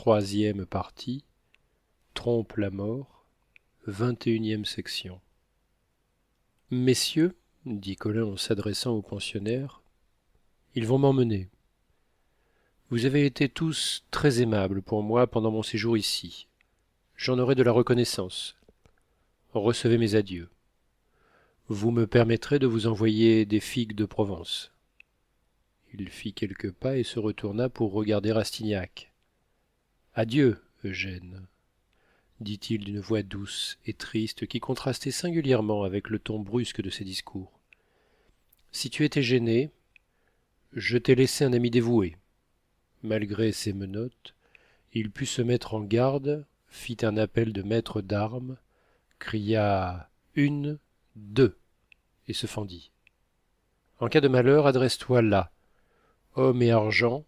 Troisième partie. Trompe la mort. 21e section. Messieurs, dit Collin en s'adressant aux pensionnaires, ils vont m'emmener. Vous avez été tous très aimables pour moi pendant mon séjour ici. J'en aurai de la reconnaissance. Recevez mes adieux. Vous me permettrez de vous envoyer des figues de Provence. Il fit quelques pas et se retourna pour regarder Rastignac. Adieu, Eugène, dit-il d'une voix douce et triste qui contrastait singulièrement avec le ton brusque de ses discours. Si tu étais gêné, je t'ai laissé un ami dévoué. Malgré ses menottes, il put se mettre en garde, fit un appel de maître d'armes, cria une, deux, et se fendit. En cas de malheur, adresse-toi là. Homme et argent,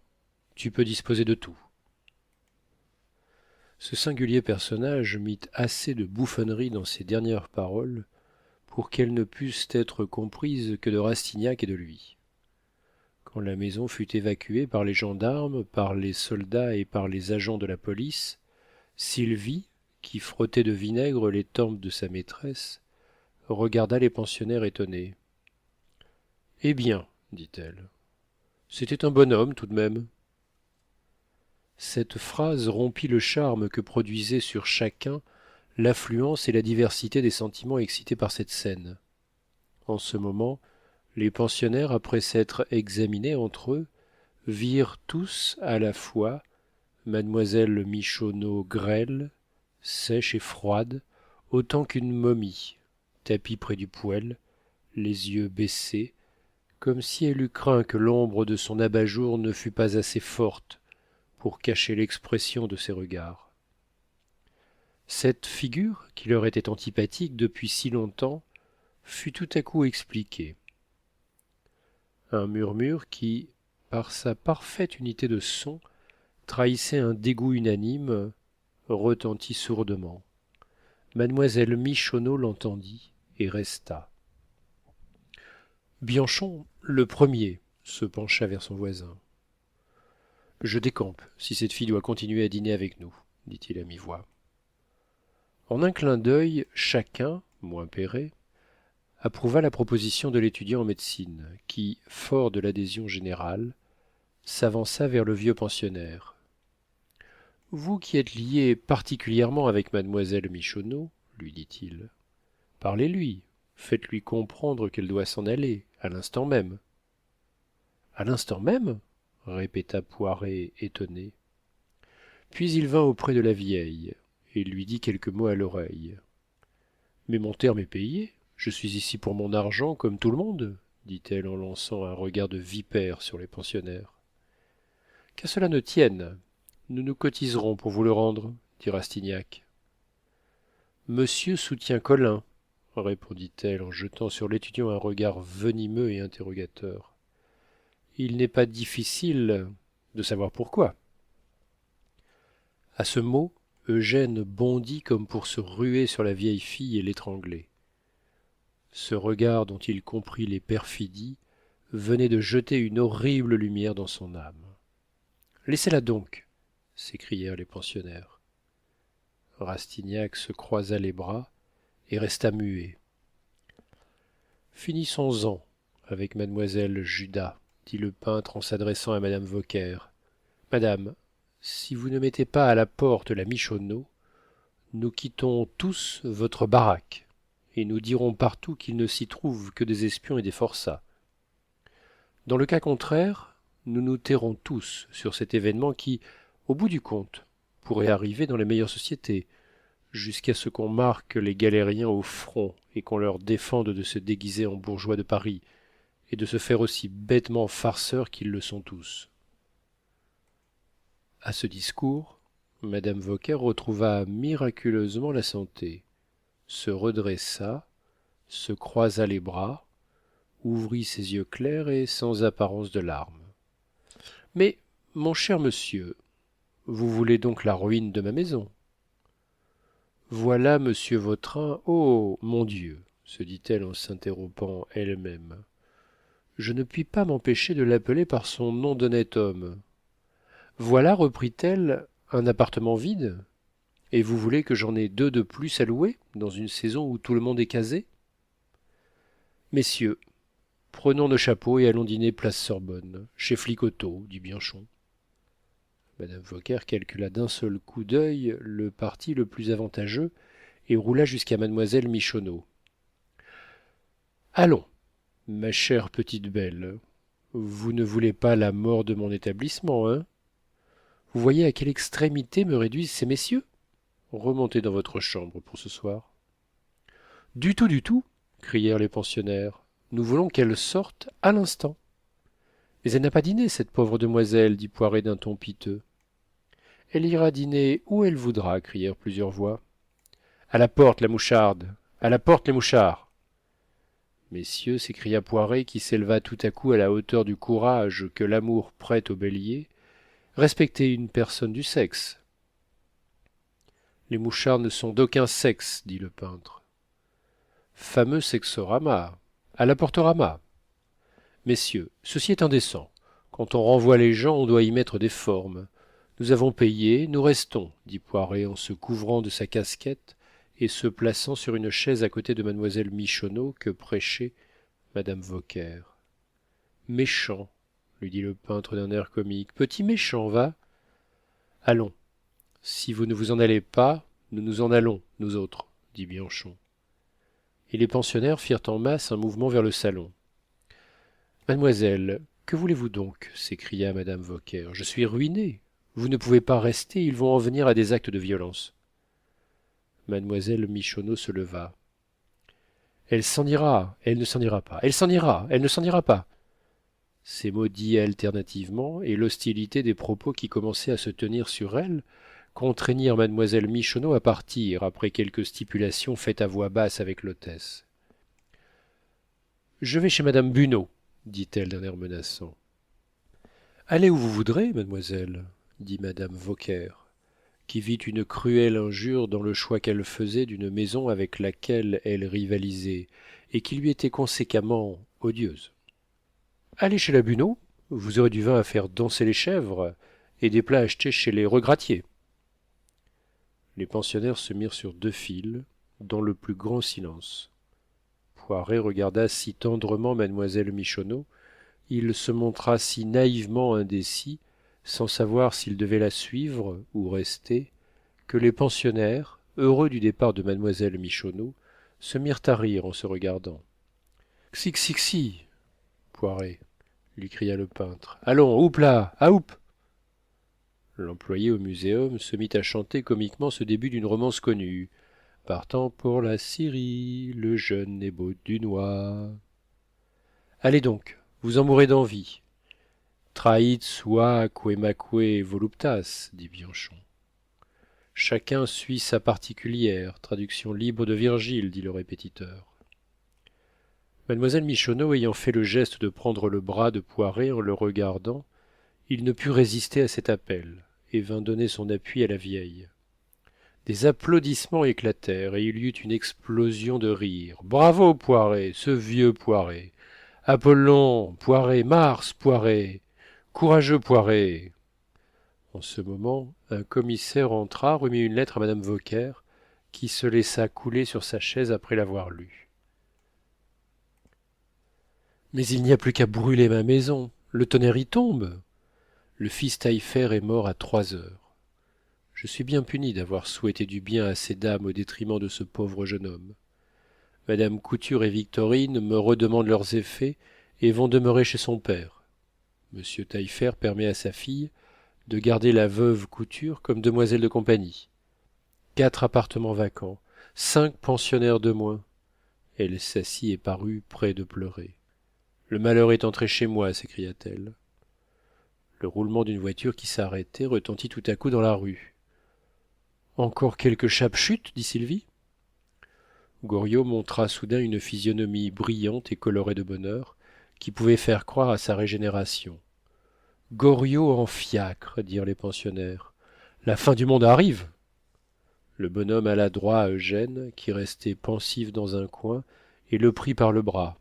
tu peux disposer de tout. Ce singulier personnage mit assez de bouffonnerie dans ses dernières paroles pour qu'elles ne pussent être comprises que de Rastignac et de lui. Quand la maison fut évacuée par les gendarmes, par les soldats et par les agents de la police, Sylvie, qui frottait de vinaigre les tempes de sa maîtresse, regarda les pensionnaires étonnés. Eh bien, dit-elle, c'était un bon homme tout de même. Cette phrase rompit le charme que produisait sur chacun l'affluence et la diversité des sentiments excités par cette scène. En ce moment, les pensionnaires, après s'être examinés entre eux, virent tous à la fois mademoiselle Michonneau grêle, sèche et froide, autant qu'une momie, tapie près du poêle, les yeux baissés, comme si elle eût craint que l'ombre de son abat-jour ne fût pas assez forte pour cacher l'expression de ses regards. Cette figure, qui leur était antipathique depuis si longtemps, fut tout à coup expliquée. Un murmure qui, par sa parfaite unité de son, trahissait un dégoût unanime, retentit sourdement. Mademoiselle Michonneau l'entendit et resta. Bianchon, le premier, se pencha vers son voisin. Je décampe, si cette fille doit continuer à dîner avec nous, dit-il à mi-voix. En un clin d'œil, chacun, moins Perret, approuva la proposition de l'étudiant en médecine, qui, fort de l'adhésion générale, s'avança vers le vieux pensionnaire. Vous qui êtes lié particulièrement avec mademoiselle Michonneau, lui dit-il, parlez-lui, faites-lui comprendre qu'elle doit s'en aller, à l'instant même. À l'instant même répéta Poiret étonné. Puis il vint auprès de la vieille et lui dit quelques mots à l'oreille. Mais mon terme est payé, je suis ici pour mon argent comme tout le monde, dit-elle en lançant un regard de vipère sur les pensionnaires. Qu'à cela ne tienne, nous nous cotiserons pour vous le rendre, dit Rastignac. Monsieur soutient Collin, répondit-elle en jetant sur l'étudiant un regard venimeux et interrogateur. Il n'est pas difficile de savoir pourquoi. À ce mot, Eugène bondit comme pour se ruer sur la vieille fille et l'étrangler. Ce regard dont il comprit les perfidies venait de jeter une horrible lumière dans son âme. Laissez-la donc, s'écrièrent les pensionnaires. Rastignac se croisa les bras et resta muet. Finissons-en avec mademoiselle Judas, dit le peintre en s'adressant à madame Vauquer. Madame, si vous ne mettez pas à la porte la Michonneau, nous quittons tous votre baraque, et nous dirons partout qu'il ne s'y trouve que des espions et des forçats. Dans le cas contraire, nous nous tairons tous sur cet événement qui, au bout du compte, pourrait arriver dans les meilleures sociétés, jusqu'à ce qu'on marque les galériens au front et qu'on leur défende de se déguiser en bourgeois de Paris, et de se faire aussi bêtement farceurs qu'ils le sont tous. À ce discours, madame Vauquer retrouva miraculeusement la santé, se redressa, se croisa les bras, ouvrit ses yeux clairs et sans apparence de larmes. Mais, mon cher monsieur, vous voulez donc la ruine de ma maison? Voilà monsieur Vautrin, oh mon Dieu, se dit-elle en s'interrompant elle-même. Je ne puis pas m'empêcher de l'appeler par son nom d'honnête homme. Voilà, reprit-elle, un appartement vide, et vous voulez que j'en ai deux de plus à louer, dans une saison où tout le monde est casé? Messieurs, prenons nos chapeaux et allons dîner place Sorbonne, chez Flicoteaux, dit Bianchon. Madame Vauquer calcula d'un seul coup d'œil le parti le plus avantageux et roula jusqu'à mademoiselle Michonneau. Allons, ma chère petite belle, vous ne voulez pas la mort de mon établissement, hein? Vous voyez à quelle extrémité me réduisent ces messieurs? Remontez dans votre chambre pour ce soir. Du tout, crièrent les pensionnaires. Nous voulons qu'elle sorte à l'instant. Mais elle n'a pas dîné, cette pauvre demoiselle, dit Poiret d'un ton piteux. Elle ira dîner où elle voudra, crièrent plusieurs voix. À la porte, la moucharde! À la porte, les mouchards! Messieurs, s'écria Poiret, qui s'éleva tout à coup à la hauteur du courage que l'amour prête au bélier, respectez une personne du sexe. Les mouchards ne sont d'aucun sexe, dit le peintre. Fameux sexorama! À la portorama! Messieurs, ceci est indécent. Quand on renvoie les gens, on doit y mettre des formes. Nous avons payé, nous restons, dit Poiret en se couvrant de sa casquette et se plaçant sur une chaise à côté de mademoiselle Michonneau que prêchait madame Vauquer. Méchant, lui dit le peintre d'un air comique. Petit méchant, va. Allons. Si vous ne vous en allez pas, nous nous en allons, nous autres, dit Bianchon. Et les pensionnaires firent en masse un mouvement vers le salon. Mademoiselle, que voulez-vous donc? S'écria madame Vauquer. Je suis ruinée. Vous ne pouvez pas rester, ils vont en venir à des actes de violence. Mademoiselle Michonneau se leva. Elle s'en ira, elle ne s'en ira pas, elle s'en ira, elle ne s'en ira pas. Ces mots dits alternativement, et l'hostilité des propos qui commençaient à se tenir sur elle, contraignirent mademoiselle Michonneau à partir, après quelques stipulations faites à voix basse avec l'hôtesse. Je vais chez madame Bunot, dit-elle d'un air menaçant. Allez où vous voudrez, mademoiselle, dit madame Vauquer, qui vit une cruelle injure dans le choix qu'elle faisait d'une maison avec laquelle elle rivalisait, et qui lui était conséquemment odieuse. Allez chez la Bunot, vous aurez du vin à faire danser les chèvres, et des plats achetés chez les Regrattiers. Les pensionnaires se mirent sur deux files, dans le plus grand silence. Poiret regarda si tendrement mademoiselle Michonneau, il se montra si naïvement indécis, sans savoir s'il devait la suivre ou rester, que les pensionnaires, heureux du départ de mademoiselle Michonneau, se mirent à rire en se regardant. Xi, Poiret, lui cria le peintre. Allons, houpe là, à houpe! L'employé au muséum se mit à chanter comiquement ce début d'une romance connue. Partant pour la Syrie, le jeune Nébo Dunois. Allez donc, vous en mourrez d'envie. Trahit sua quemaque voluptas, dit Bianchon. Chacun suit sa particulière, traduction libre de Virgile, dit le répétiteur. Mademoiselle Michonneau ayant fait le geste de prendre le bras de Poiret en le regardant, il ne put résister à cet appel, et vint donner son appui à la vieille. Des applaudissements éclatèrent, et il y eut une explosion de rire. Bravo, Poiret, ce vieux Poiret! Apollon, Poiret, Mars, Poiret! Courageux Poiret! En ce moment, un commissaire entra, remit une lettre à madame Vauquer, qui se laissa couler sur sa chaise après l'avoir lue. Mais il n'y a plus qu'à brûler ma maison. Le tonnerre y tombe. Le fils Taillefer est mort à 3 heures. Je suis bien puni d'avoir souhaité du bien à ces dames au détriment de ce pauvre jeune homme. Madame Couture et Victorine me redemandent leurs effets et vont demeurer chez son père. Monsieur Taillefer permet à sa fille de garder la veuve Couture comme demoiselle de compagnie. 4 appartements vacants, 5 pensionnaires de moins. Elle s'assit et parut près de pleurer. Le malheur est entré chez moi, s'écria-t-elle. Le roulement d'une voiture qui s'arrêtait retentit tout à coup dans la rue. Encore quelque chape-chute, dit Sylvie. Goriot montra soudain une physionomie brillante et colorée de bonheur, qui pouvait faire croire à sa régénération. Goriot en fiacre, dirent les pensionnaires. La fin du monde arrive. Le bonhomme alla droit à Eugène, qui restait pensif dans un coin, et le prit par le bras.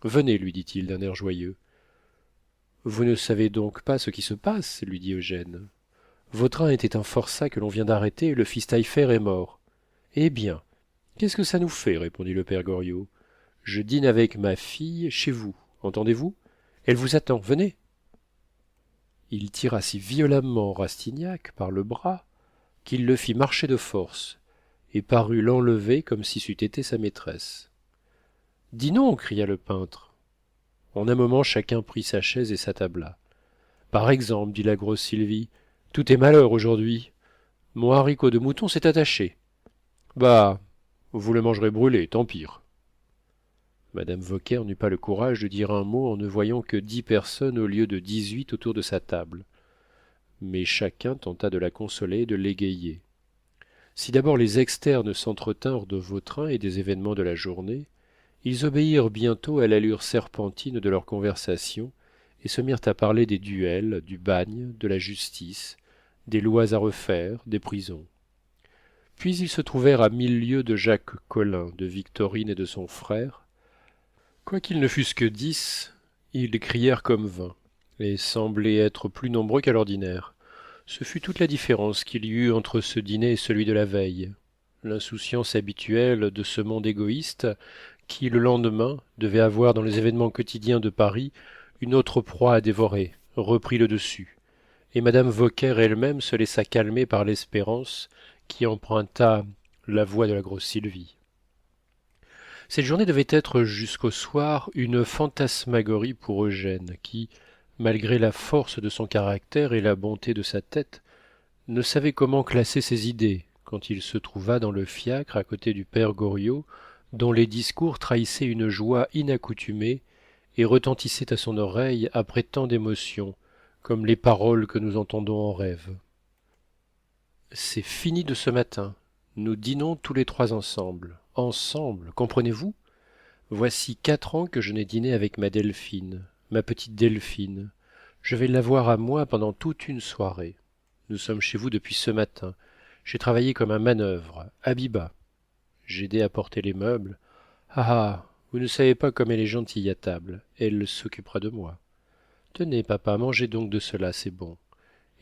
Venez, lui dit-il d'un air joyeux. Vous ne savez donc pas ce qui se passe, lui dit Eugène. Vautrin était un forçat que l'on vient d'arrêter et le fils Taillefer est mort. Eh bien, qu'est-ce que ça nous fait répondit le père Goriot. Je dîne avec ma fille chez vous, entendez-vous? Elle vous attend, venez. Il tira si violemment Rastignac par le bras qu'il le fit marcher de force, et parut l'enlever comme si c'eût été sa maîtresse. Dînons, cria le peintre. En un moment chacun prit sa chaise et s'attabla. Par exemple, dit la grosse Sylvie, tout est malheur aujourd'hui. Mon haricot de mouton s'est attaché. Bah, vous le mangerez brûlé, tant pire. Madame Vauquer n'eut pas le courage de dire un mot en ne voyant que 10 personnes au lieu de 18 autour de sa table. Mais chacun tenta de la consoler et de l'égayer. Si d'abord les externes s'entretinrent de Vautrin et des événements de la journée, ils obéirent bientôt à l'allure serpentine de leur conversation et se mirent à parler des duels, du bagne, de la justice, des lois à refaire, des prisons. Puis ils se trouvèrent à 1000 lieues de Jacques Collin, de Victorine et de son frère. Quoiqu'ils ne fussent que 10, ils crièrent comme 20, et semblaient être plus nombreux qu'à l'ordinaire. Ce fut toute la différence qu'il y eut entre ce dîner et celui de la veille. L'insouciance habituelle de ce monde égoïste qui, le lendemain, devait avoir dans les événements quotidiens de Paris une autre proie à dévorer, reprit le dessus, et madame Vauquer elle-même se laissa calmer par l'espérance qui emprunta la voix de la grosse Sylvie. Cette journée devait être jusqu'au soir une fantasmagorie pour Eugène, qui, malgré la force de son caractère et la bonté de sa tête, ne savait comment classer ses idées quand il se trouva dans le fiacre à côté du père Goriot, dont les discours trahissaient une joie inaccoutumée et retentissaient à son oreille après tant d'émotions, comme les paroles que nous entendons en rêve. C'est fini de ce matin. Nous dînons tous les trois ensemble. Ensemble, comprenez-vous? Voici 4 ans que je n'ai dîné avec ma Delphine, ma petite Delphine. Je vais l'avoir à moi pendant toute une soirée. Nous sommes chez vous depuis ce matin. J'ai travaillé comme un manœuvre, à Biba. J'ai aidé à porter les meubles. Ah, vous ne savez pas comme elle est gentille à table. Elle s'occupera de moi. Tenez, papa, mangez donc de cela, c'est bon.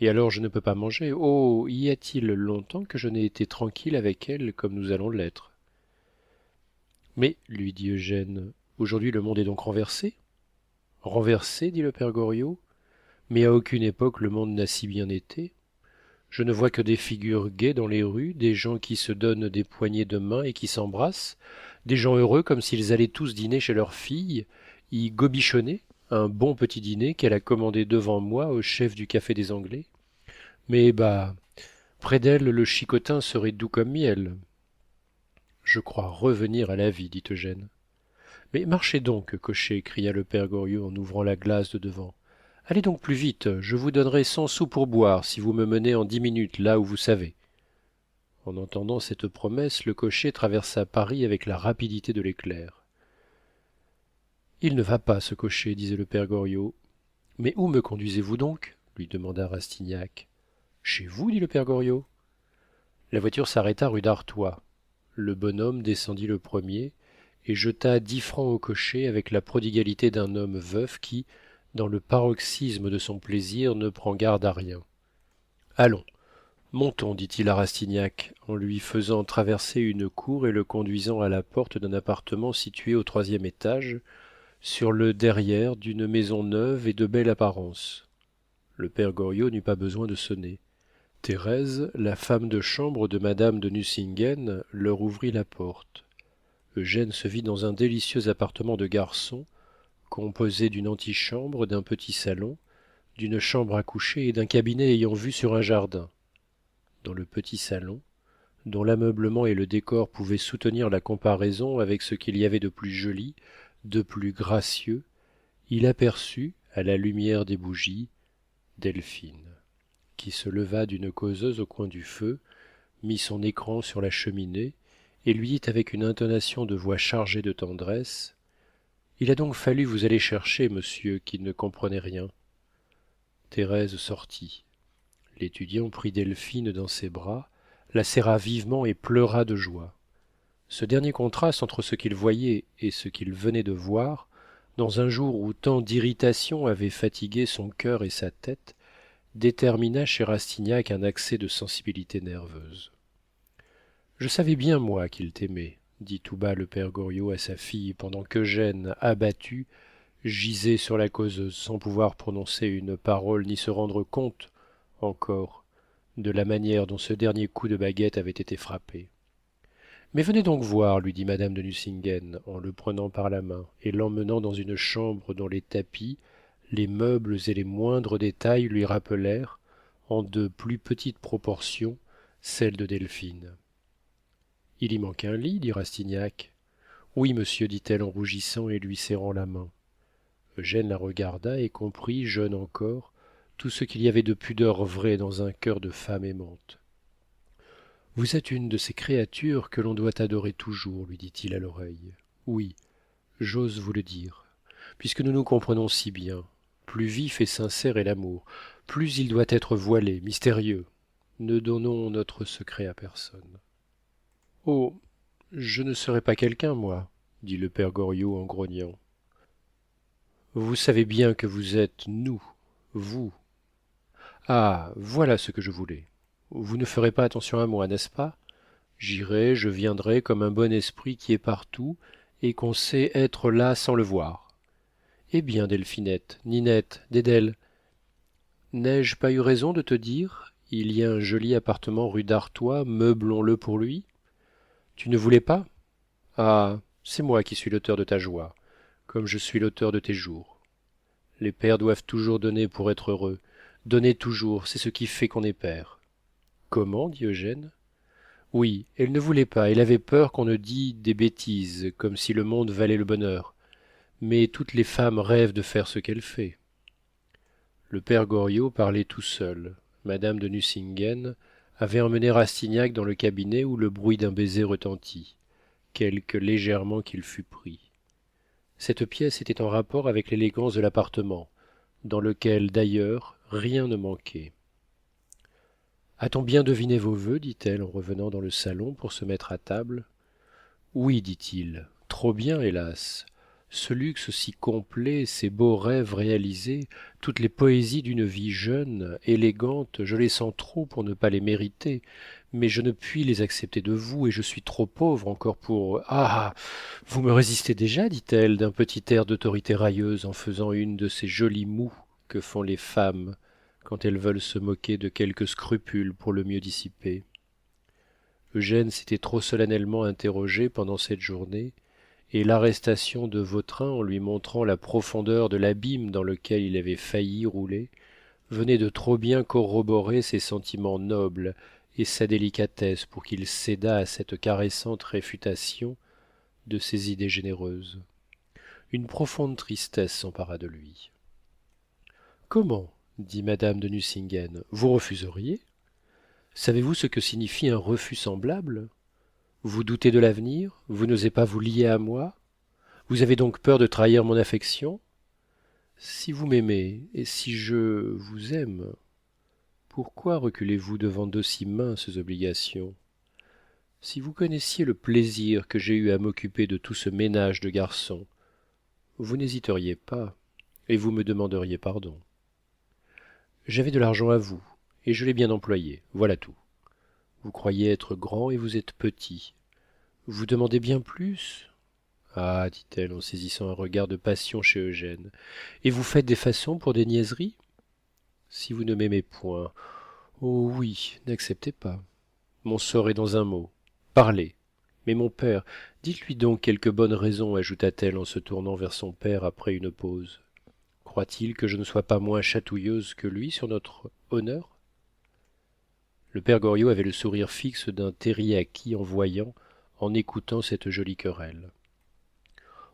Et alors je ne peux pas manger. Oh, y a-t-il longtemps que je n'ai été tranquille avec elle comme nous allons l'être? Mais, lui dit Eugène, aujourd'hui le monde est donc renversé? Renversé, dit le père Goriot. Mais à aucune époque le monde n'a si bien été. Je ne vois que des figures gaies dans les rues, des gens qui se donnent des poignées de main et qui s'embrassent, des gens heureux comme s'ils allaient tous dîner chez leur fille, y gobichonner, un bon petit dîner qu'elle a commandé devant moi au chef du café des Anglais. Mais bah, près d'elle le chicotin serait doux comme miel. Je crois revenir à la vie, dit Eugène. Mais marchez donc, cocher, cria le père Goriot en ouvrant la glace de devant. Allez donc plus vite, je vous donnerai 100 sous pour boire si vous me menez en 10 minutes là où vous savez. En entendant cette promesse, le cocher traversa Paris avec la rapidité de l'éclair. Il ne va pas, ce cocher, disait le père Goriot. Mais où me conduisez-vous donc? Lui demanda Rastignac. Chez vous, dit le père Goriot. La voiture s'arrêta rue d'Artois. Le bonhomme descendit le premier et jeta 10 francs au cocher avec la prodigalité d'un homme veuf qui, dans le paroxysme de son plaisir, ne prend garde à rien. Allons, montons, dit-il à Rastignac, en lui faisant traverser une cour et le conduisant à la porte d'un appartement situé au 3e étage, sur le derrière d'une maison neuve et de belle apparence. Le père Goriot n'eut pas besoin de sonner. Thérèse, la femme de chambre de madame de Nucingen, leur ouvrit la porte. Eugène se vit dans un délicieux appartement de garçon, composé d'une antichambre, d'un petit salon, d'une chambre à coucher et d'un cabinet ayant vue sur un jardin. Dans le petit salon, dont l'ameublement et le décor pouvaient soutenir la comparaison avec ce qu'il y avait de plus joli, de plus gracieux, il aperçut, à la lumière des bougies, Delphine, qui se leva d'une causeuse au coin du feu, mit son écran sur la cheminée et lui dit avec une intonation de voix chargée de tendresse: il a donc fallu vous aller chercher, monsieur, qui ne comprenait rien. Thérèse sortit. L'étudiant prit Delphine dans ses bras, la serra vivement et pleura de joie. Ce dernier contraste entre ce qu'il voyait et ce qu'il venait de voir, dans un jour où tant d'irritations avaient fatigué son cœur et sa tête, détermina chez Rastignac un accès de sensibilité nerveuse. Je savais bien, moi, qu'il t'aimait, dit tout bas le père Goriot à sa fille pendant qu'Eugène, abattu, gisait sur la causeuse sans pouvoir prononcer une parole ni se rendre compte encore de la manière dont ce dernier coup de baguette avait été frappé. Mais venez donc voir, lui dit madame de Nucingen en le prenant par la main et l'emmenant dans une chambre dont les tapis, les meubles et les moindres détails lui rappelèrent, en de plus petites proportions, celles de Delphine. Il y manque un lit, dit Rastignac. Oui, monsieur, dit-elle en rougissant et lui serrant la main. Eugène la regarda et comprit, jeune encore, tout ce qu'il y avait de pudeur vraie dans un cœur de femme aimante. Vous êtes une de ces créatures que l'on doit adorer toujours, lui dit-il à l'oreille. Oui, j'ose vous le dire, puisque nous nous comprenons si bien. Plus vif et sincère est l'amour, plus il doit être voilé, mystérieux. Ne donnons notre secret à personne. Oh, je ne serai pas quelqu'un, moi, dit le père Goriot en grognant. Vous savez bien que vous êtes nous, vous. Ah, voilà ce que je voulais. Vous ne ferez pas attention à moi, n'est-ce pas? J'irai, je viendrai comme un bon esprit qui est partout et qu'on sait être là sans le voir. Eh bien, Delphinette, Ninette, Dédelle, n'ai-je pas eu raison de te dire, il y a un joli appartement rue d'Artois, meublons-le pour lui? Tu ne voulais pas? Ah, c'est moi qui suis l'auteur de ta joie, comme je suis l'auteur de tes jours. Les pères doivent toujours donner pour être heureux. Donner toujours, c'est ce qui fait qu'on est père. Comment? Dit Eugène. Oui, elle ne voulait pas, elle avait peur qu'on ne dît des bêtises, comme si le monde valait le bonheur. Mais toutes les femmes rêvent de faire ce qu'elle fait. Le père Goriot parlait tout seul. Madame de Nucingen avait emmené Rastignac dans le cabinet où le bruit d'un baiser retentit, quelque légèrement qu'il fût pris. Cette pièce était en rapport avec l'élégance de l'appartement, dans lequel d'ailleurs rien ne manquait. A-t-on bien deviné vos vœux dit-elle en revenant dans le salon pour se mettre à table. Oui, dit-il, trop bien, hélas. Ce luxe si complet, ces beaux rêves réalisés, toutes les poésies d'une vie jeune, élégante, je les sens trop pour ne pas les mériter, mais je ne puis les accepter de vous, et je suis trop pauvre encore pour... Ah. Vous me résistez déjà, dit-elle, d'un petit air d'autorité railleuse en faisant une de ces jolies moues que font les femmes quand elles veulent se moquer de quelques scrupules pour le mieux dissiper. Eugène s'était trop solennellement interrogé pendant cette journée, et l'arrestation de Vautrin en lui montrant la profondeur de l'abîme dans lequel il avait failli rouler, venait de trop bien corroborer ses sentiments nobles et sa délicatesse pour qu'il cédât à cette caressante réfutation de ses idées généreuses. Une profonde tristesse s'empara de lui. Comment? Dit madame de Nucingen, vous refuseriez? Savez-vous ce que signifie un refus semblable? Vous doutez de l'avenir? Vous n'osez pas vous lier à moi? Vous avez donc peur de trahir mon affection? Si vous m'aimez, et si je vous aime, pourquoi reculez-vous devant d'aussi minces obligations? Si vous connaissiez le plaisir que j'ai eu à m'occuper de tout ce ménage de garçons, vous n'hésiteriez pas, et vous me demanderiez pardon. J'avais de l'argent à vous, et je l'ai bien employé, voilà tout. Vous croyez être grand et vous êtes petit. Vous demandez bien plus? Ah, dit-elle en saisissant un regard de passion chez Eugène. Et vous faites des façons pour des niaiseries? Si vous ne m'aimez point, oh oui, n'acceptez pas. Mon sort est dans un mot. Parlez. Mais mon père, dites-lui donc quelques bonnes raisons, ajouta-t-elle en se tournant vers son père après une pause. Croit-il que je ne sois pas moins chatouilleuse que lui sur notre honneur? Le père Goriot avait le sourire fixe d'un terriaki en voyant, en écoutant cette jolie querelle.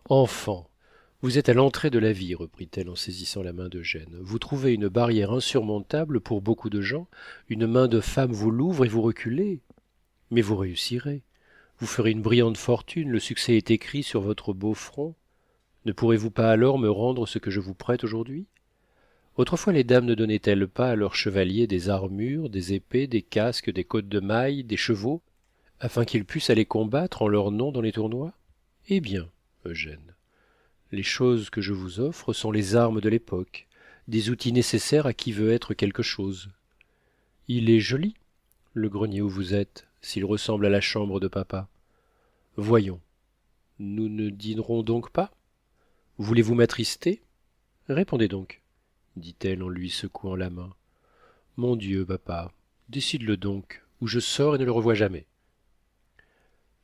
Enfant, vous êtes à l'entrée de la vie, reprit-elle en saisissant la main d'Eugène. Vous trouvez une barrière insurmontable pour beaucoup de gens, une main de femme vous l'ouvre et vous reculez. Mais vous réussirez. Vous ferez une brillante fortune, le succès est écrit sur votre beau front. Ne pourrez-vous pas alors me rendre ce que je vous prête aujourd'hui? Autrefois les dames ne donnaient-elles pas à leurs chevaliers des armures, des épées, des casques, des côtes de mailles, des chevaux, afin qu'ils puissent aller combattre en leur nom dans les tournois? Eh bien, Eugène, les choses que je vous offre sont les armes de l'époque, des outils nécessaires à qui veut être quelque chose. Il est joli, le grenier où vous êtes, s'il ressemble à la chambre de papa. Voyons, nous ne dînerons donc pas? Voulez-vous m'attrister? Répondez donc, dit-elle en lui secouant la main. Mon Dieu, papa, décide-le donc, ou je sors et ne le revois jamais.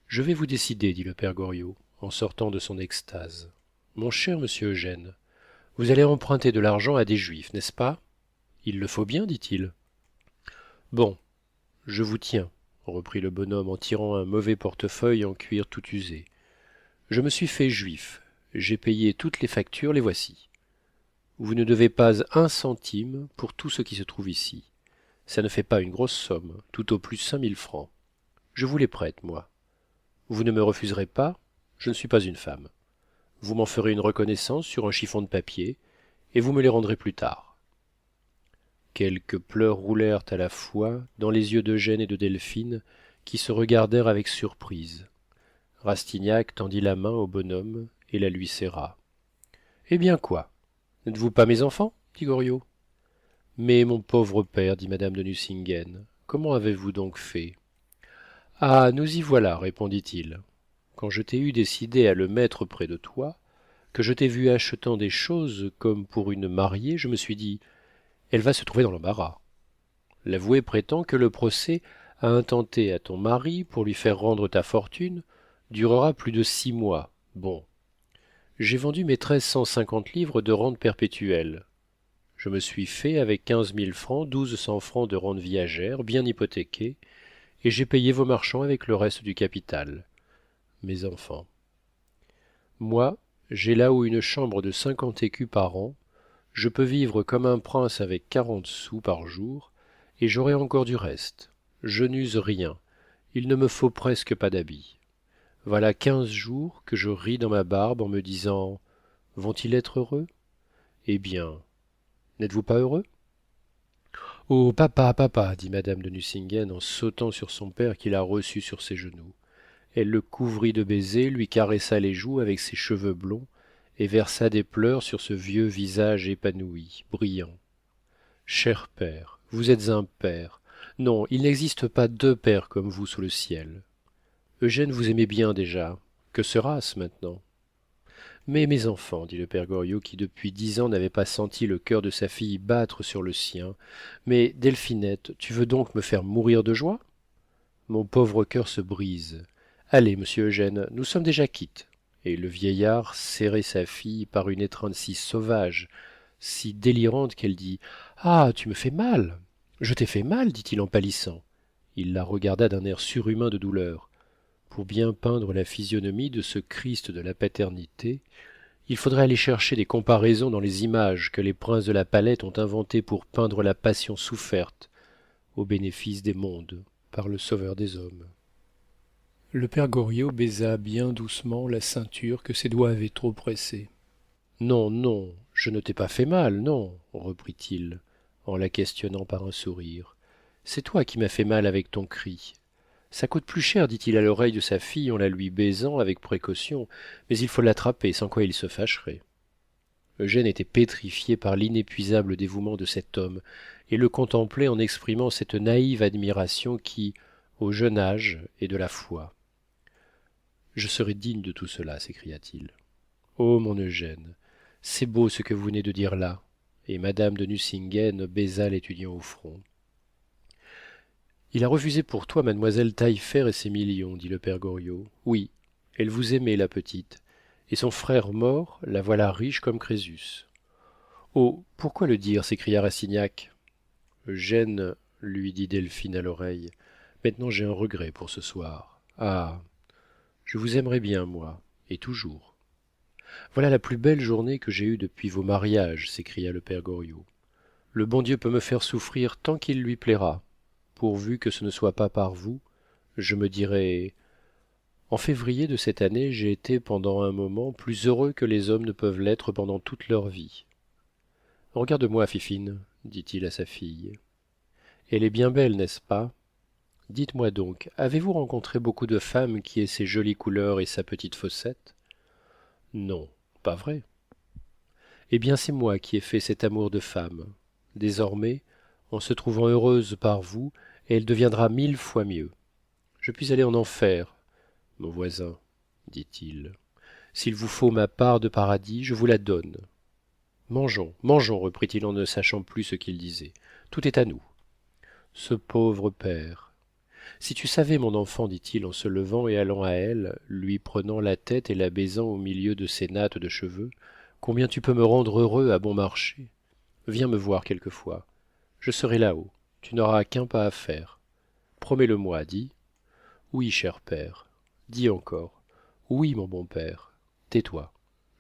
Je vais vous décider, dit le père Goriot, en sortant de son extase. Mon cher monsieur Eugène, vous allez emprunter de l'argent à des juifs, n'est-ce pas? Il le faut bien, dit-il. Bon, je vous tiens, reprit le bonhomme en tirant un mauvais portefeuille en cuir tout usé. Je me suis fait juif, j'ai payé toutes les factures, les voici. Vous ne devez pas un centime pour tout ce qui se trouve ici. Ça ne fait pas une grosse somme, tout au plus 5 000 francs. Je vous les prête, moi. Vous ne me refuserez pas, je ne suis pas une femme. Vous m'en ferez une reconnaissance sur un chiffon de papier, et vous me les rendrez plus tard. Quelques pleurs roulèrent à la fois dans les yeux d'Eugène et de Delphine, qui se regardèrent avec surprise. Rastignac tendit la main au bonhomme et la lui serra. Eh bien quoi? N'êtes-vous pas mes enfants? Dit Goriot. Mais mon pauvre père, dit madame de Nucingen, comment avez-vous donc fait? Ah, nous y voilà, répondit-il. Quand je t'ai eu décidé à le mettre près de toi, que je t'ai vu achetant des choses comme pour une mariée, je me suis dit, elle va se trouver dans l'embarras. L'avoué prétend que le procès à intenter à ton mari pour lui faire rendre ta fortune durera plus de 6 mois. Bon, j'ai vendu mes 1 350 livres de rente perpétuelle. Je me suis fait avec 15 000 francs 1200 francs de rente viagère bien hypothéquée, et j'ai payé vos marchands avec le reste du capital. Mes enfants. Moi, j'ai là-haut une chambre de 50 écus par an, je peux vivre comme un prince avec 40 sous par jour, et j'aurai encore du reste. Je n'use rien, il ne me faut presque pas d'habits. Voilà 15 jours que je ris dans ma barbe en me disant: vont-ils être heureux? Eh bien, n'êtes-vous pas heureux? Oh, papa, papa, dit madame de Nucingen en sautant sur son père qui la reçut sur ses genoux. Elle le couvrit de baisers, lui caressa les joues avec ses cheveux blonds et versa des pleurs sur ce vieux visage épanoui, brillant. Cher père, vous êtes un père. Non, il n'existe pas 2 pères comme vous sous le ciel. Eugène vous aimait bien déjà. Que sera-ce maintenant? Mais mes enfants, dit le père Goriot, qui depuis 10 ans n'avait pas senti le cœur de sa fille battre sur le sien, mais Delphinette, tu veux donc me faire mourir de joie? Mon pauvre cœur se brise. Allez, monsieur Eugène, nous sommes déjà quittes. Et le vieillard serrait sa fille par une étreinte si sauvage, si délirante qu'elle dit: ah, tu me fais mal. Je t'ai fait mal, dit-il en pâlissant. Il la regarda d'un air surhumain de douleur. Pour bien peindre la physionomie de ce Christ de la paternité, il faudrait aller chercher des comparaisons dans les images que les princes de la palette ont inventées pour peindre la passion soufferte au bénéfice des mondes par le Sauveur des hommes. Le père Goriot baisa bien doucement la ceinture que ses doigts avaient trop pressée. Non, non, je ne t'ai pas fait mal, non, reprit-il, en la questionnant par un sourire. C'est toi qui m'as fait mal avec ton cri. Ça coûte plus cher, dit-il à l'oreille de sa fille en la lui baisant avec précaution, mais il faut l'attraper, sans quoi il se fâcherait. Eugène était pétrifié par l'inépuisable dévouement de cet homme, et le contemplait en exprimant cette naïve admiration qui, au jeune âge, est de la foi. Je serais digne de tout cela, s'écria-t-il. Oh, mon Eugène, c'est beau ce que vous venez de dire là, et madame de Nucingen baisa l'étudiant au front. Il a refusé pour toi mademoiselle Taillefer et ses millions, dit le père Goriot. Oui, elle vous aimait, la petite, et son frère mort, la voilà riche comme Crésus. Oh, pourquoi le dire? S'écria Rastignac. Eugène, lui dit Delphine à l'oreille, maintenant j'ai un regret pour ce soir. Ah, je vous aimerais bien, moi, et toujours. Voilà la plus belle journée que j'ai eue depuis vos mariages, s'écria le père Goriot. Le bon Dieu peut me faire souffrir tant qu'il lui plaira. Pourvu que ce ne soit pas par vous, je me dirai: en février de cette année, j'ai été pendant un moment plus heureux que les hommes ne peuvent l'être pendant toute leur vie. Regarde-moi, Fifine, dit-il à sa fille. Elle est bien belle, n'est-ce pas? Dites-moi donc, avez-vous rencontré beaucoup de femmes qui aient ces jolies couleurs et sa petite fossette? Non, pas vrai. Eh bien, c'est moi qui ai fait cet amour de femme. Désormais, en se trouvant heureuse par vous, elle deviendra 1000 fois mieux. Je puis aller en enfer, mon voisin, dit-il. S'il vous faut ma part de paradis, je vous la donne. Mangeons, mangeons, reprit-il en ne sachant plus ce qu'il disait. Tout est à nous. Ce pauvre père. Si tu savais, mon enfant, dit-il en se levant et allant à elle, lui prenant la tête et la baisant au milieu de ses nattes de cheveux, combien tu peux me rendre heureux à bon marché. Viens me voir quelquefois. Je serai là-haut. Tu n'auras qu'un pas à faire. Promets-le-moi, dis. Oui, cher père. Dis encore. Oui, mon bon père. Tais-toi.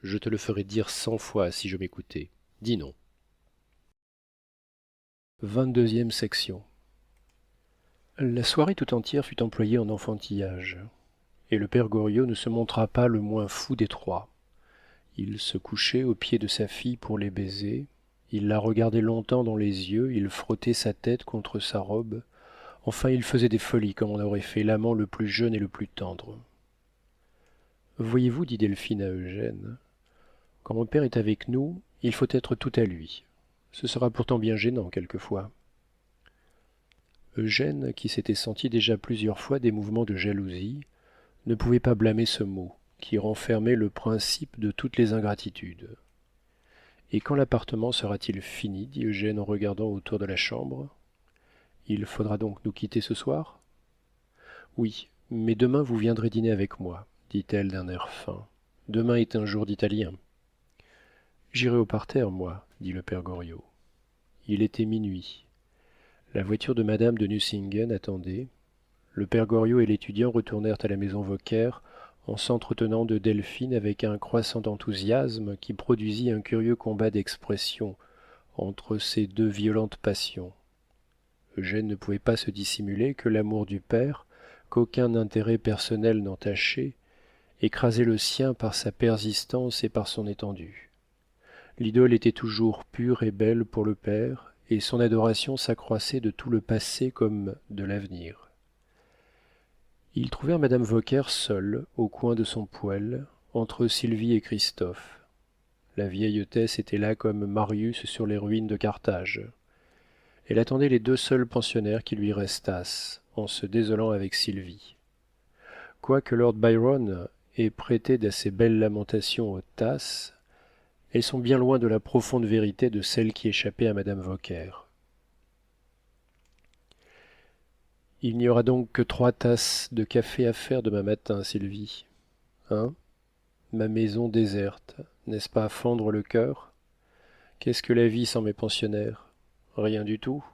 Je te le ferai dire 100 fois si je m'écoutais. Dis non. 22e section. La soirée tout entière fut employée en enfantillage, et le père Goriot ne se montra pas le moins fou des trois. Il se couchait aux pieds de sa fille pour les baiser, il la regardait longtemps dans les yeux, il frottait sa tête contre sa robe, enfin il faisait des folies comme on aurait fait l'amant le plus jeune et le plus tendre. Voyez-vous, dit Delphine à Eugène, quand mon père est avec nous, il faut être tout à lui. Ce sera pourtant bien gênant quelquefois. Eugène, qui s'était senti déjà plusieurs fois des mouvements de jalousie, ne pouvait pas blâmer ce mot, qui renfermait le principe de toutes les ingratitudes. Et quand l'appartement sera-t-il fini, dit Eugène en regardant autour de la chambre. Il faudra donc nous quitter ce soir? Oui, mais demain vous viendrez dîner avec moi, dit-elle d'un air fin. Demain est un jour d'italien. J'irai au parterre, moi, dit le père Goriot. Il était minuit. La voiture de madame de Nucingen attendait. Le père Goriot et l'étudiant retournèrent à la maison Vauquer en s'entretenant de Delphine avec un croissant enthousiasme qui produisit un curieux combat d'expression entre ces deux violentes passions. Eugène ne pouvait pas se dissimuler que l'amour du père, qu'aucun intérêt personnel n'entachait, écrasait le sien par sa persistance et par son étendue. L'idole était toujours pure et belle pour le père, et son adoration s'accroissait de tout le passé comme de l'avenir. Ils trouvèrent madame Vauquer seule, au coin de son poêle, entre Sylvie et Christophe. La vieille hôtesse était là comme Marius sur les ruines de Carthage. Elle attendait les deux seuls pensionnaires qui lui restassent, en se désolant avec Sylvie. Quoique lord Byron ait prêté d'assez belles lamentations aux tasses, elles sont bien loin de la profonde vérité de celle qui échappait à madame Vauquer. Il n'y aura donc que 3 tasses de café à faire demain matin, Sylvie. Hein? Ma maison déserte, n'est-ce pas fendre le cœur? Qu'est-ce que la vie sans mes pensionnaires? Rien du tout.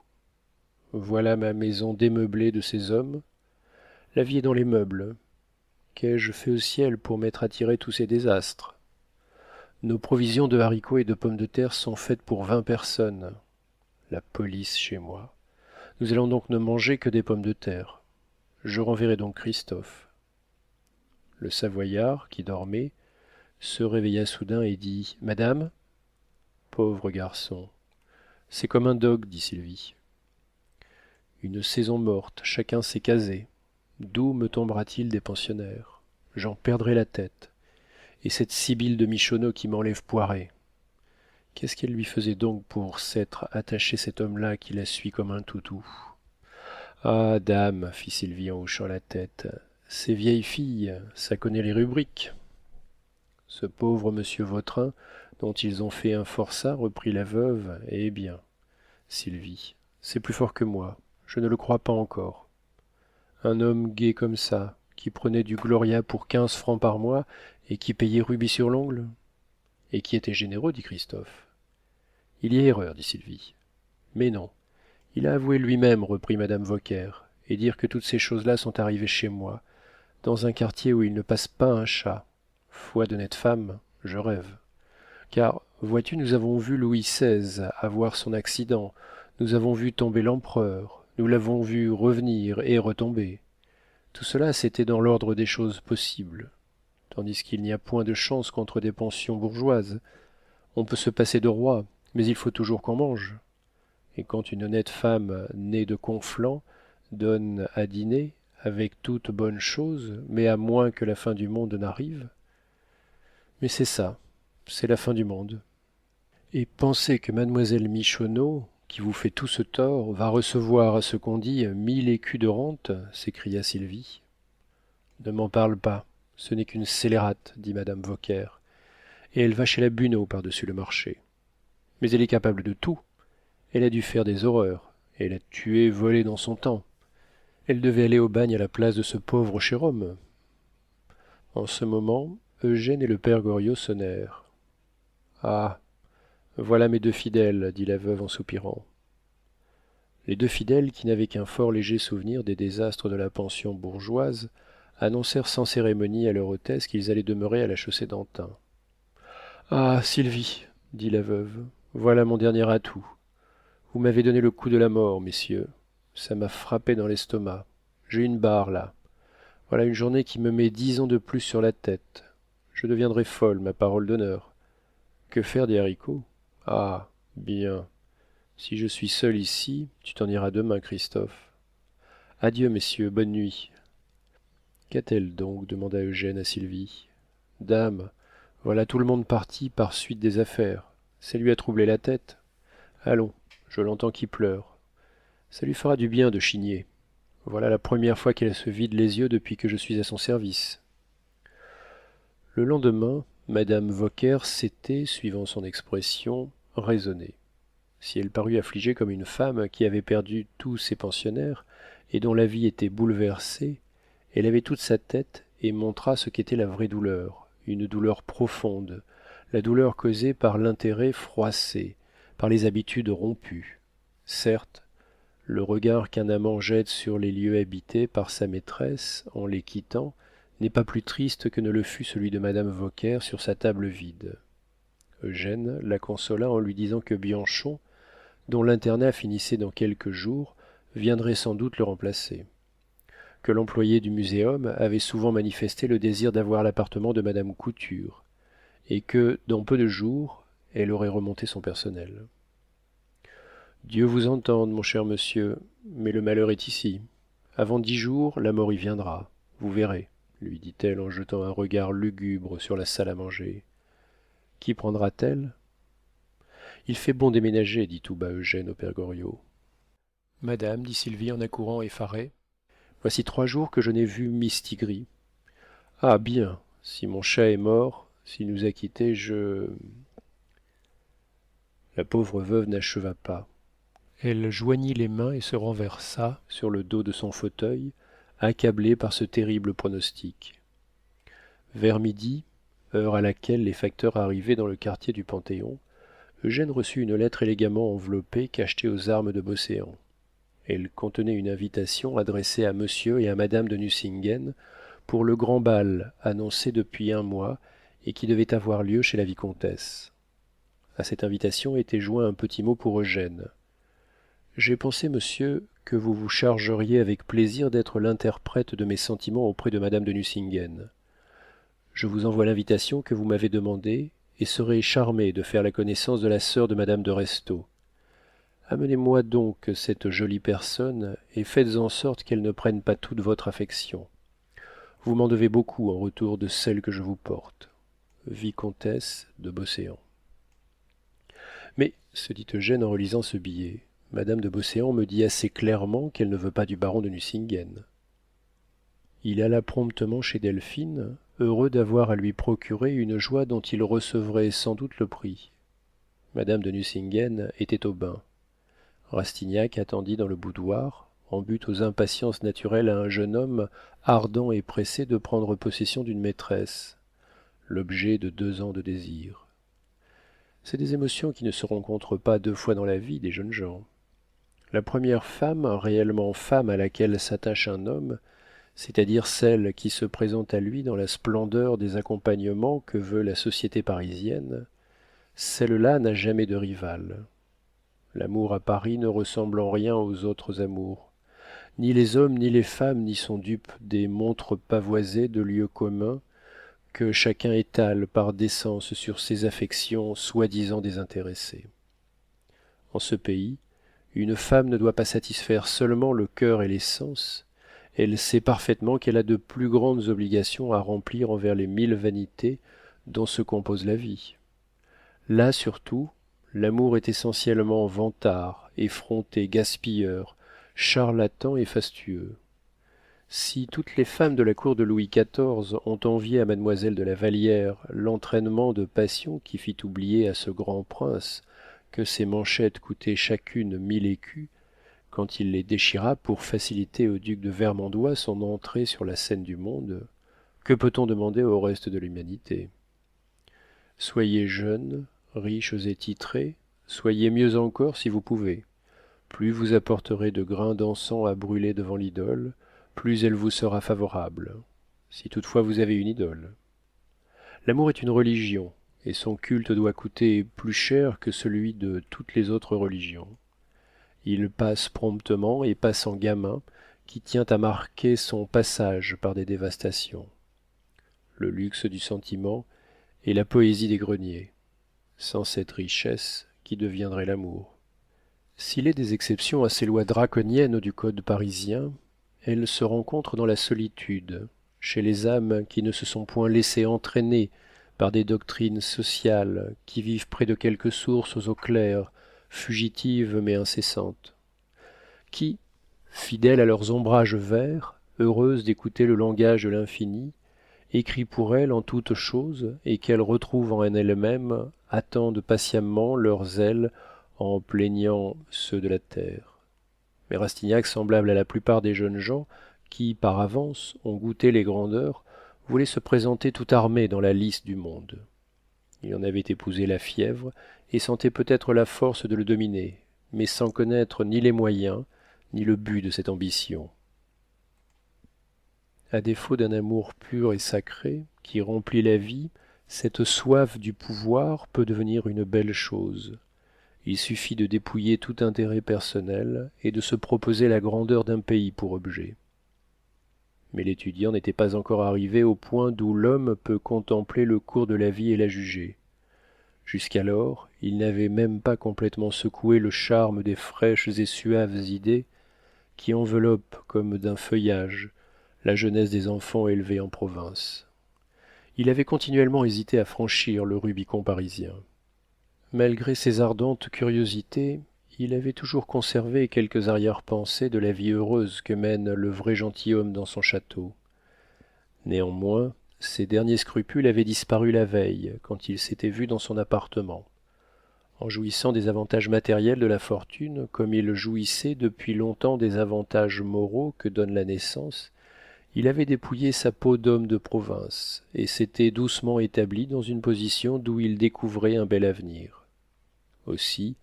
Voilà ma maison démeublée de ces hommes. La vie est dans les meubles. Qu'ai-je fait au ciel pour m'être attiré tous ces désastres? Nos provisions de haricots et de pommes de terre sont faites pour 20 personnes. La police chez moi. Nous allons donc ne manger que des pommes de terre. Je renverrai donc Christophe. Le Savoyard, qui dormait, se réveilla soudain et dit: Madame? Pauvre garçon. C'est comme un dogue, dit Sylvie. Une saison morte, chacun s'est casé. D'où me tombera-t-il des pensionnaires? J'en perdrai la tête. Et cette Sibylle de Michonneau qui m'enlève Poiret. Qu'est-ce qu'elle lui faisait donc pour s'être attachée cet homme-là qui la suit comme un toutou? Ah, dame, fit Sylvie en hochant la tête, ces vieilles filles, ça connaît les rubriques. Ce pauvre monsieur Vautrin, dont ils ont fait un forçat, reprit la veuve, eh bien, Sylvie, c'est plus fort que moi, je ne le crois pas encore. Un homme gai comme ça, qui prenait du Gloria pour 15 francs par mois et qui payait rubis sur l'ongle? Et qui était généreux, dit Christophe. Il y a erreur, dit Sylvie. Mais non, il a avoué lui-même, reprit madame Vauquer, et dire que toutes ces choses-là sont arrivées chez moi, dans un quartier où il ne passe pas un chat. Foi d'honnête femme, je rêve. Car, vois-tu, nous avons vu Louis XVI avoir son accident, nous avons vu tomber l'empereur, nous l'avons vu revenir et retomber. Tout cela, c'était dans l'ordre des choses possibles, tandis qu'il n'y a point de chance contre des pensions bourgeoises. On peut se passer de roi, mais il faut toujours qu'on mange. Et quand une honnête femme née de Conflans donne à dîner, avec toute bonne chose, mais à moins que la fin du monde n'arrive. Mais c'est ça, c'est la fin du monde. Et penser que mademoiselle Michonneau, qui vous fait tout ce tort, va recevoir à ce qu'on dit 1 000 écus de rente, s'écria Sylvie. Ne m'en parle pas, ce n'est qu'une scélérate, dit madame Vauquer, et elle va chez la Buneau par-dessus le marché. Mais elle est capable de tout. Elle a dû faire des horreurs. Elle a tué, volé dans son temps. Elle devait aller au bagne à la place de ce pauvre cher homme. En ce moment, Eugène et le père Goriot sonnèrent. Ah, voilà mes deux fidèles, dit la veuve en soupirant. Les deux fidèles, qui n'avaient qu'un fort léger souvenir des désastres de la pension bourgeoise, annoncèrent sans cérémonie à leur hôtesse qu'ils allaient demeurer à la Chaussée-d'Antin. Ah, Sylvie, dit la veuve, voilà mon dernier atout. Vous m'avez donné le coup de la mort, messieurs. Ça m'a frappé dans l'estomac. J'ai une barre là. Voilà une journée qui me met 10 ans de plus sur la tête. Je deviendrai folle, ma parole d'honneur. Que faire des haricots? Ah, bien. Si je suis seul ici, tu t'en iras demain, Christophe. Adieu, messieurs, bonne nuit. Qu'a-t-elle donc demanda Eugène à Sylvie. Dame, voilà tout le monde parti par suite des affaires. Ça lui a troublé la tête. Allons, je l'entends qui pleure. Ça lui fera du bien de chigner. Voilà la première fois qu'elle se vide les yeux depuis que je suis à son service. Le lendemain, madame Vauquer s'était, suivant son expression, raisonnée. Si elle parut affligée comme une femme qui avait perdu tous ses pensionnaires et dont la vie était bouleversée, elle avait toute sa tête et montra ce qu'était la vraie douleur, une douleur profonde, la douleur causée par l'intérêt froissé, par les habitudes rompues. Certes, le regard qu'un amant jette sur les lieux habités par sa maîtresse en les quittant n'est pas plus triste que ne le fut celui de madame Vauquer sur sa table vide. Eugène la consola en lui disant que Bianchon, dont l'internat finissait dans quelques jours, viendrait sans doute le remplacer, que l'employé du muséum avait souvent manifesté le désir d'avoir l'appartement de madame Couture, et que, dans peu de jours, elle aurait remonté son personnel. Dieu vous entende, mon cher monsieur, mais le malheur est ici. Avant 10 jours, la mort y viendra, vous verrez, lui dit-elle en jetant un regard lugubre sur la salle à manger. Qui prendra-t-elle? Il fait bon déménager, dit tout bas Eugène au père Goriot. Madame, dit Sylvie en accourant effarée, voici 3 jours que je n'ai vu Mistigris. Ah bien, si mon chat est mort, s'il nous a quittés, je... La pauvre veuve n'acheva pas. Elle joignit les mains et se renversa sur le dos de son fauteuil, accablée par ce terrible pronostic. Vers midi, heure à laquelle les facteurs arrivaient dans le quartier du Panthéon, Eugène reçut une lettre élégamment enveloppée cachetée aux armes de Beauséant. Elle contenait une invitation adressée à monsieur et à madame de Nucingen pour le grand bal annoncé depuis un mois et qui devait avoir lieu chez la vicomtesse. À cette invitation était joint un petit mot pour Eugène. J'ai pensé, monsieur, que vous vous chargeriez avec plaisir d'être l'interprète de mes sentiments auprès de madame de Nucingen. Je vous envoie l'invitation que vous m'avez demandée et serai charmé de faire la connaissance de la sœur de madame de Restaud. Amenez-moi donc cette jolie personne et faites en sorte qu'elle ne prenne pas toute votre affection. Vous m'en devez beaucoup en retour de celle que je vous porte. Vicomtesse de Beauséant. Mais, se dit Eugène en relisant ce billet, madame de Beauséant me dit assez clairement qu'elle ne veut pas du baron de Nucingen. Il alla promptement chez Delphine, heureux d'avoir à lui procurer une joie dont il recevrait sans doute le prix. Madame de Nucingen était au bain. Rastignac attendit dans le boudoir, en but aux impatiences naturelles à un jeune homme ardent et pressé de prendre possession d'une maîtresse, l'objet de 2 ans de désir. C'est des émotions qui ne se rencontrent pas 2 fois dans la vie des jeunes gens. La première femme, réellement femme à laquelle s'attache un homme, c'est-à-dire celle qui se présente à lui dans la splendeur des accompagnements que veut la société parisienne, celle-là n'a jamais de rivale. L'amour à Paris ne ressemble en rien aux autres amours. Ni les hommes ni les femmes n'y sont dupes des montres pavoisées de lieux communs que chacun étale par décence sur ses affections soi-disant désintéressées. En ce pays, une femme ne doit pas satisfaire seulement le cœur et les sens, elle sait parfaitement qu'elle a de plus grandes obligations à remplir envers les 1000 vanités dont se compose la vie. Là surtout, l'amour est essentiellement vantard, effronté, gaspilleur, charlatan et fastueux. Si toutes les femmes de la cour de Louis XIV ont envié à mademoiselle de la Vallière l'entraînement de passion qui fit oublier à ce grand prince que ses manchettes coûtaient chacune 1000 écus, quand il les déchira pour faciliter au duc de Vermandois son entrée sur la scène du monde, que peut-on demander au reste de l'humanité? Soyez jeunes, riches et titrés, soyez mieux encore si vous pouvez. Plus vous apporterez de grains d'encens à brûler devant l'idole, plus elle vous sera favorable, si toutefois vous avez une idole. L'amour est une religion, et son culte doit coûter plus cher que celui de toutes les autres religions. Il passe promptement et passe en gamin, qui tient à marquer son passage par des dévastations. Le luxe du sentiment et la poésie des greniers. Sans cette richesse, qui deviendrait l'amour? S'il est des exceptions à ces lois draconiennes du code parisien, elles se rencontrent dans la solitude, chez les âmes qui ne se sont point laissées entraîner par des doctrines sociales, qui vivent près de quelques sources aux eaux claires, fugitives mais incessantes, qui, fidèles à leurs ombrages verts, heureuses d'écouter le langage de l'infini, écrit pour elles en toutes choses et qu'elles retrouvent en elles-mêmes, attendent patiemment leurs ailes en plaignant ceux de la terre. Mais Rastignac, semblable à la plupart des jeunes gens qui, par avance, ont goûté les grandeurs, voulait se présenter tout armé dans la lice du monde. Il en avait épousé la fièvre et sentait peut-être la force de le dominer, mais sans connaître ni les moyens, ni le but de cette ambition. À défaut d'un amour pur et sacré, qui remplit la vie, cette soif du pouvoir peut devenir une belle chose. Il suffit de dépouiller tout intérêt personnel et de se proposer la grandeur d'un pays pour objet. Mais l'étudiant n'était pas encore arrivé au point d'où l'homme peut contempler le cours de la vie et la juger. Jusqu'alors, il n'avait même pas complètement secoué le charme des fraîches et suaves idées qui enveloppent comme d'un feuillage la jeunesse des enfants élevés en province. Il avait continuellement hésité à franchir le Rubicon parisien. Malgré ses ardentes curiosités, il avait toujours conservé quelques arrière-pensées de la vie heureuse que mène le vrai gentilhomme dans son château. Néanmoins, ses derniers scrupules avaient disparu la veille, quand il s'était vu dans son appartement. En jouissant des avantages matériels de la fortune, comme il jouissait depuis longtemps des avantages moraux que donne la naissance, il avait dépouillé sa peau d'homme de province, et s'était doucement établi dans une position d'où il découvrait un bel avenir. Aussi,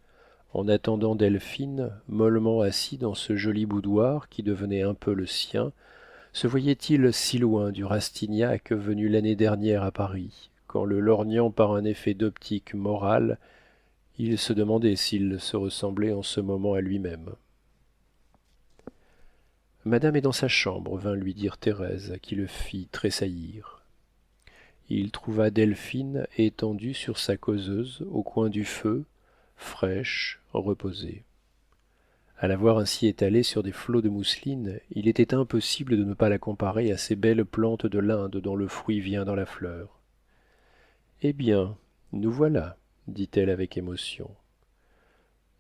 en attendant Delphine, mollement assis dans ce joli boudoir qui devenait un peu le sien, se voyait-il si loin du Rastignac venu l'année dernière à Paris, quand le lorgnant par un effet d'optique morale, il se demandait s'il se ressemblait en ce moment à lui-même. Madame est dans sa chambre, vint lui dire Thérèse, qui le fit tressaillir. Il trouva Delphine étendue sur sa causeuse, au coin du feu, fraîche, reposée. À la voir ainsi étalée sur des flots de mousseline, il était impossible de ne pas la comparer à ces belles plantes de l'Inde dont le fruit vient dans la fleur. Eh bien, nous voilà, dit-elle avec émotion.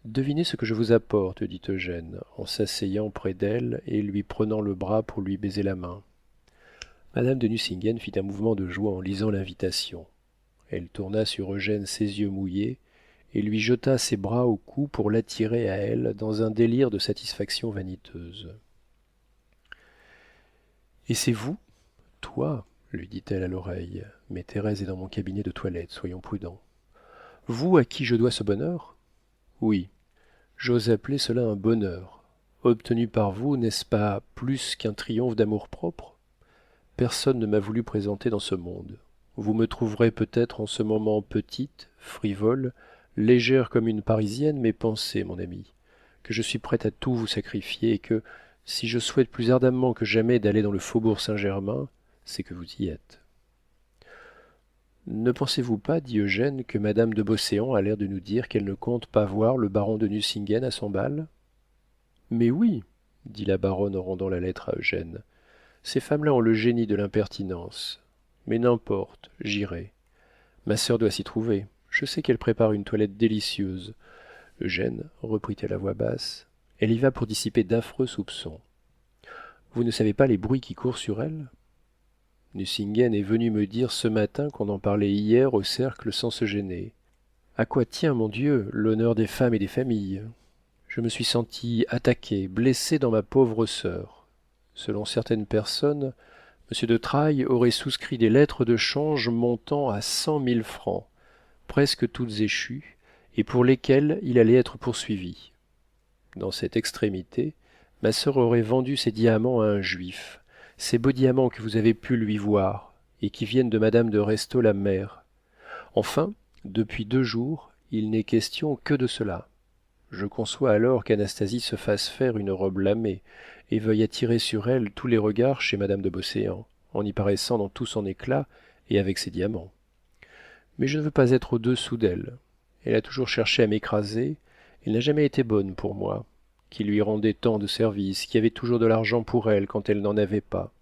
Devinez ce que je vous apporte, dit Eugène, en s'asseyant près d'elle et lui prenant le bras pour lui baiser la main. Madame de Nucingen fit un mouvement de joie en lisant l'invitation. Elle tourna sur Eugène ses yeux mouillés et lui jeta ses bras au cou pour l'attirer à elle dans un délire de satisfaction vaniteuse. Et c'est vous, toi, lui dit-elle à l'oreille, mais Thérèse est dans mon cabinet de toilette, soyons prudents. Vous à qui je dois ce bonheur? Oui, j'ose appeler cela un bonheur. Obtenu par vous, n'est-ce pas plus qu'un triomphe d'amour-propre? Personne ne m'a voulu présenter dans ce monde. Vous me trouverez peut-être en ce moment petite, frivole, légère comme une parisienne, mais pensez, mon ami, que je suis prête à tout vous sacrifier et que, si je souhaite plus ardemment que jamais d'aller dans le faubourg Saint-Germain, c'est que vous y êtes. Ne pensez-vous pas, dit Eugène, que madame de Beauséant a l'air de nous dire qu'elle ne compte pas voir le baron de Nucingen à son bal? Mais oui, dit la baronne en rendant la lettre à Eugène. Ces femmes-là ont le génie de l'impertinence. Mais n'importe, j'irai. Ma sœur doit s'y trouver. Je sais qu'elle prépare une toilette délicieuse. Eugène, reprit-elle à voix basse, elle y va pour dissiper d'affreux soupçons. Vous ne savez pas les bruits qui courent sur elle? Nucingen est venu me dire ce matin qu'on en parlait hier au cercle sans se gêner. À quoi tient, mon Dieu, l'honneur des femmes et des familles? Je me suis senti attaqué, blessé dans ma pauvre sœur. Selon certaines personnes, monsieur de Trailles aurait souscrit des lettres de change montant à 100 000 francs, presque toutes échues, et pour lesquelles il allait être poursuivi. Dans cette extrémité, ma sœur aurait vendu ses diamants à un juif, ces beaux diamants que vous avez pu lui voir, et qui viennent de madame de Restaud la mère. Enfin, depuis 2 jours, il n'est question que de cela. Je conçois alors qu'Anastasie se fasse faire une robe lamée et veuille attirer sur elle tous les regards chez madame de Beauséant, en y paraissant dans tout son éclat et avec ses diamants. Mais je ne veux pas être au-dessous d'elle. Elle a toujours cherché à m'écraser, elle n'a jamais été bonne pour moi, qui lui rendait tant de services, qui avait toujours de l'argent pour elle quand elle n'en avait pas.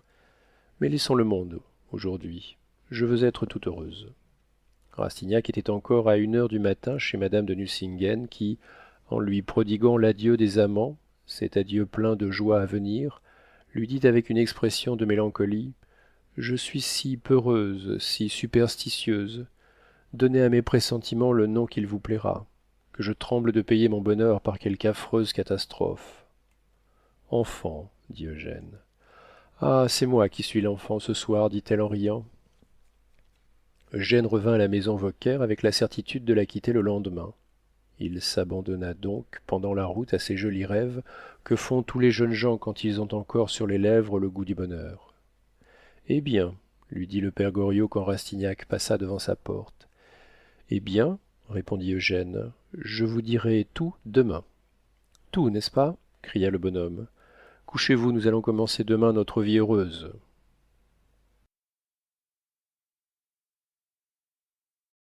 Mais laissons le monde, aujourd'hui. Je veux être tout heureuse. Rastignac était encore à 1 heure du matin chez madame de Nucingen qui, en lui prodiguant l'adieu des amants, cet adieu plein de joie à venir, lui dit avec une expression de mélancolie: « Je suis si peureuse, si superstitieuse. Donnez à mes pressentiments le nom qu'il vous plaira, que je tremble de payer mon bonheur par quelque affreuse catastrophe. » « Enfant, dit Eugène. Ah, c'est moi qui suis l'enfant ce soir, dit-elle en riant. Eugène revint à la maison Vauquer avec la certitude de la quitter le lendemain. Il s'abandonna donc pendant la route à ces jolis rêves que font tous les jeunes gens quand ils ont encore sur les lèvres le goût du bonheur. Eh bien, lui dit le père Goriot quand Rastignac passa devant sa porte. Eh bien, répondit Eugène, je vous dirai tout demain. Tout, n'est-ce pas? Cria le bonhomme. Couchez-vous, nous allons commencer demain notre vie heureuse.